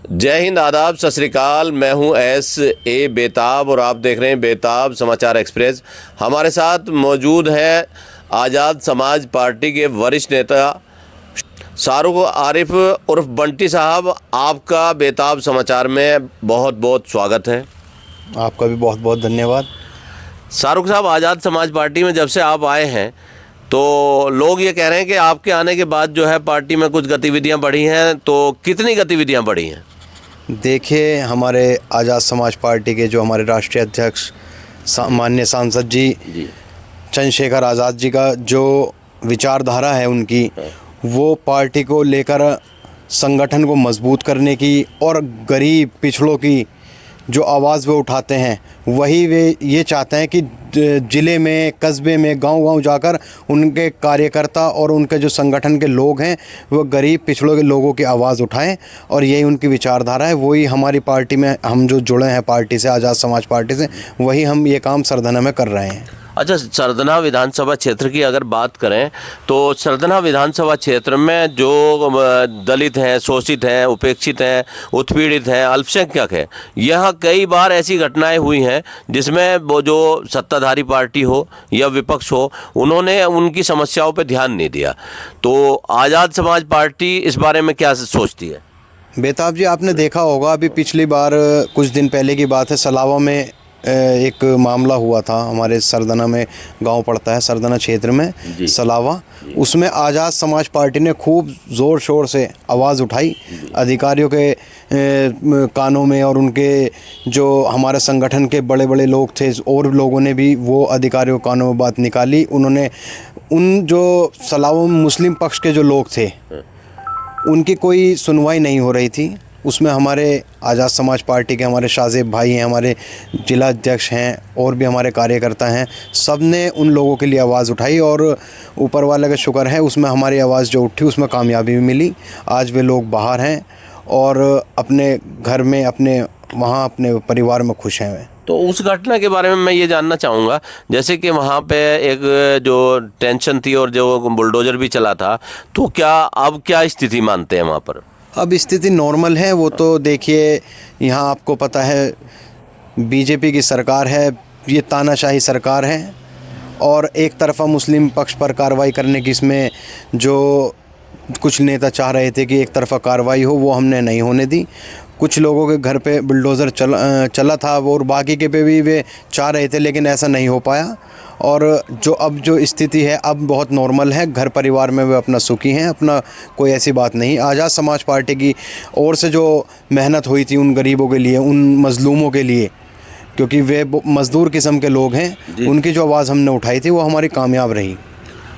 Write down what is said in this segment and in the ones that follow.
जय हिंद, आदाब, सत श्री अकाल। मैं हूं S.A. बेताब और आप देख रहे हैं बेताब समाचार एक्सप्रेस। हमारे साथ मौजूद है आज़ाद समाज पार्टी के वरिष्ठ नेता शाहरुख आरिफ उर्फ बंटी साहब। आपका बेताब समाचार में बहुत बहुत स्वागत है। आपका भी बहुत बहुत धन्यवाद। शाहरुख साहब, आज़ाद समाज पार्टी में जब से आप आए हैं तो लोग ये कह रहे हैं कि आपके आने के बाद जो है पार्टी में कुछ गतिविधियां बढ़ी हैं, तो कितनी गतिविधियां बढ़ी हैं? देखिए, हमारे आज़ाद समाज पार्टी के जो हमारे राष्ट्रीय अध्यक्ष माननीय सांसद जी चंद्रशेखर आज़ाद जी का जो विचारधारा है उनकी, वो पार्टी को लेकर संगठन को मजबूत करने की और गरीब पिछड़ों की जो आवाज़ वो उठाते हैं, वही वे ये चाहते हैं कि ज़िले में, कस्बे में, गांव-गांव जाकर उनके कार्यकर्ता और उनके जो संगठन के लोग हैं वो गरीब पिछड़ों के लोगों की आवाज़ उठाएं। और यही उनकी विचारधारा है। वही हमारी पार्टी में हम जो जुड़े हैं पार्टी से, आज़ाद समाज पार्टी से, वही हम ये काम सरधना में कर रहे हैं। अच्छा, सरधना विधानसभा क्षेत्र की अगर बात करें तो सरधना विधानसभा क्षेत्र में जो दलित हैं, शोषित हैं, उपेक्षित हैं, उत्पीड़ित हैं, अल्पसंख्यक हैं, यहाँ कई बार ऐसी घटनाएं हुई हैं जिसमें वो जो सत्ताधारी पार्टी हो या विपक्ष हो, उन्होंने उनकी समस्याओं पर ध्यान नहीं दिया। तो आज़ाद समाज पार्टी इस बारे में क्या सोचती है? बेताब जी, आपने देखा होगा, अभी पिछली बार कुछ दिन पहले की बात है, सलावा में एक मामला हुआ था। हमारे सरधना में गांव पड़ता है, सरधना क्षेत्र में सलावा। उसमें आज़ाद समाज पार्टी ने खूब ज़ोर शोर से आवाज़ उठाई अधिकारियों के कानों में, और उनके जो हमारे संगठन के बड़े बड़े लोग थे और लोगों ने भी वो अधिकारियों के कानों में बात निकाली। उन्होंने उन जो सलावा में मुस्लिम पक्ष के जो लोग थे उनकी कोई सुनवाई नहीं हो रही थी। उसमें हमारे आज़ाद समाज पार्टी के हमारे शाहजेब भाई हैं, हमारे जिला अध्यक्ष हैं और भी हमारे कार्यकर्ता हैं, सब ने उन लोगों के लिए आवाज़ उठाई और ऊपर वाले का शुक्र है, उसमें हमारी आवाज़ जो उठी उसमें कामयाबी भी मिली। आज वे लोग बाहर हैं और अपने घर में, अपने वहाँ अपने परिवार में खुश हैं वे। तो उस घटना के बारे में मैं ये जानना चाहूँगा, जैसे कि वहाँ पे एक जो टेंशन थी और जो बुलडोज़र भी चला था, तो अब क्या स्थिति मानते हैं वहाँ पर? अब स्थिति नॉर्मल है। वो तो देखिए, यहाँ आपको पता है बीजेपी की सरकार है, ये तानाशाही सरकार है, और एक तरफ़ा मुस्लिम पक्ष पर कार्रवाई करने की इसमें जो कुछ नेता चाह रहे थे कि एक तरफ़ा कार्रवाई हो, वो हमने नहीं होने दी। कुछ लोगों के घर पे बुलडोज़र चला था और बाकी के पे भी वे चाह रहे थे, लेकिन ऐसा नहीं हो पाया। और जो स्थिति है अब बहुत नॉर्मल है। घर परिवार में वे अपना सुखी हैं, अपना कोई ऐसी बात नहीं। आज़ाद समाज पार्टी की ओर से जो मेहनत हुई थी उन गरीबों के लिए, उन मज़लूमों के लिए, क्योंकि वे मज़दूर किस्म के लोग हैं, उनकी जो आवाज़ हमने उठाई थी वो हमारी कामयाब रही।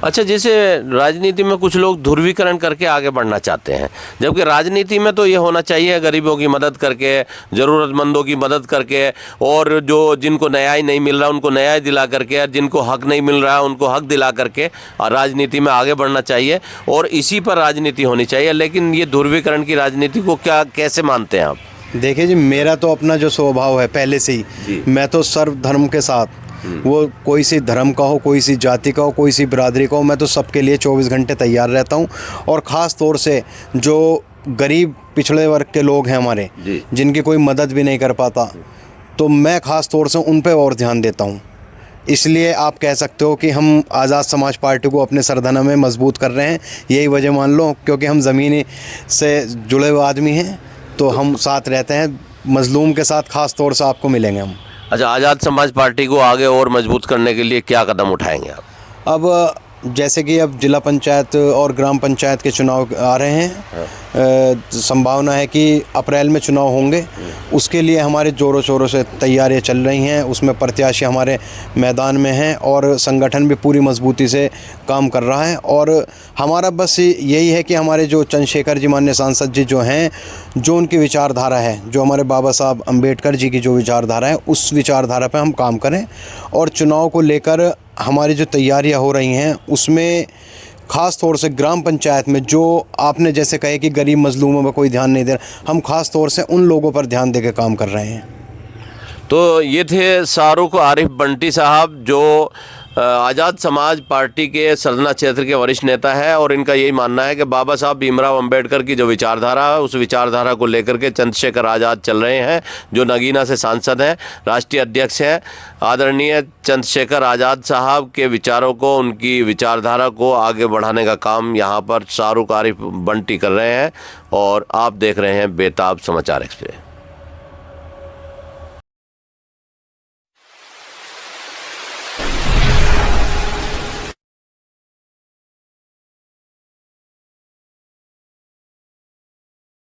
अच्छा, जैसे राजनीति में कुछ लोग ध्रुवीकरण करके आगे बढ़ना चाहते हैं, जबकि राजनीति में तो ये होना चाहिए गरीबों की मदद करके, ज़रूरतमंदों की मदद करके, और जो जिनको न्याय नहीं मिल रहा उनको न्याय दिला करके, और जिनको हक नहीं मिल रहा उनको हक दिला करके राजनीति में आगे बढ़ना चाहिए और इसी पर राजनीति होनी चाहिए। लेकिन ये ध्रुवीकरण की राजनीति को कैसे मानते हैं आप? देखिए जी, मेरा तो अपना जो स्वभाव है पहले से ही, मैं तो सर्वधर्म के साथ, वो कोई सी धर्म का हो, कोई सी जाति का हो, कोई सी बिरादरी का हो, मैं तो सबके लिए 24 घंटे तैयार रहता हूँ। और ख़ास तौर से जो गरीब पिछड़े वर्ग के लोग हैं हमारे, जिनकी कोई मदद भी नहीं कर पाता, तो मैं ख़ास तौर से उन पे और ध्यान देता हूँ। इसलिए आप कह सकते हो कि हम आज़ाद समाज पार्टी को अपने सरधना में मजबूत कर रहे हैं। यही वजह मान लो, क्योंकि हम ज़मीनी से जुड़े हुए आदमी हैं, तो हम साथ रहते हैं। मज़लूम के साथ ख़ास तौर से आपको मिलेंगे हम। अच्छा, आज़ाद समाज पार्टी को आगे और मजबूत करने के लिए क्या कदम उठाएंगे आप? अब जैसे कि अब जिला पंचायत और ग्राम पंचायत के चुनाव आ रहे हैं, संभावना है कि अप्रैल में चुनाव होंगे। उसके लिए हमारे ज़ोरों शोरों से तैयारियां चल रही हैं। उसमें प्रत्याशी हमारे मैदान में हैं और संगठन भी पूरी मजबूती से काम कर रहा है। और हमारा बस यही है कि हमारे जो चंद्रशेखर जी माननीय सांसद जी जो हैं, जो उनकी विचारधारा है, जो हमारे बाबा साहब अम्बेडकर जी की जो विचारधारा है, उस विचारधारा पर हम काम करें। और चुनाव को लेकर हमारी जो तैयारियां हो रही हैं उसमें ख़ास तौर से ग्राम पंचायत में, जो आपने जैसे कहे कि गरीब मजलूमों में कोई ध्यान नहीं दे रहा, हम ख़ास तौर से उन लोगों पर ध्यान देकर काम कर रहे हैं। तो ये थे शाहरुख आरिफ बंटी साहब, जो आज़ाद समाज पार्टी के सरदना क्षेत्र के वरिष्ठ नेता है और इनका यही मानना है कि बाबा साहब भीमराव अंबेडकर की जो विचारधारा है उस विचारधारा को लेकर के चंद्रशेखर आज़ाद चल रहे हैं, जो नगीना से सांसद हैं, राष्ट्रीय अध्यक्ष हैं। आदरणीय चंद्रशेखर आज़ाद साहब के विचारों को, उनकी विचारधारा को आगे बढ़ाने का काम यहाँ पर शाहरुख आरिफ बंटी कर रहे हैं। और आप देख रहे हैं बेताब समाचार एक्सप्रेस।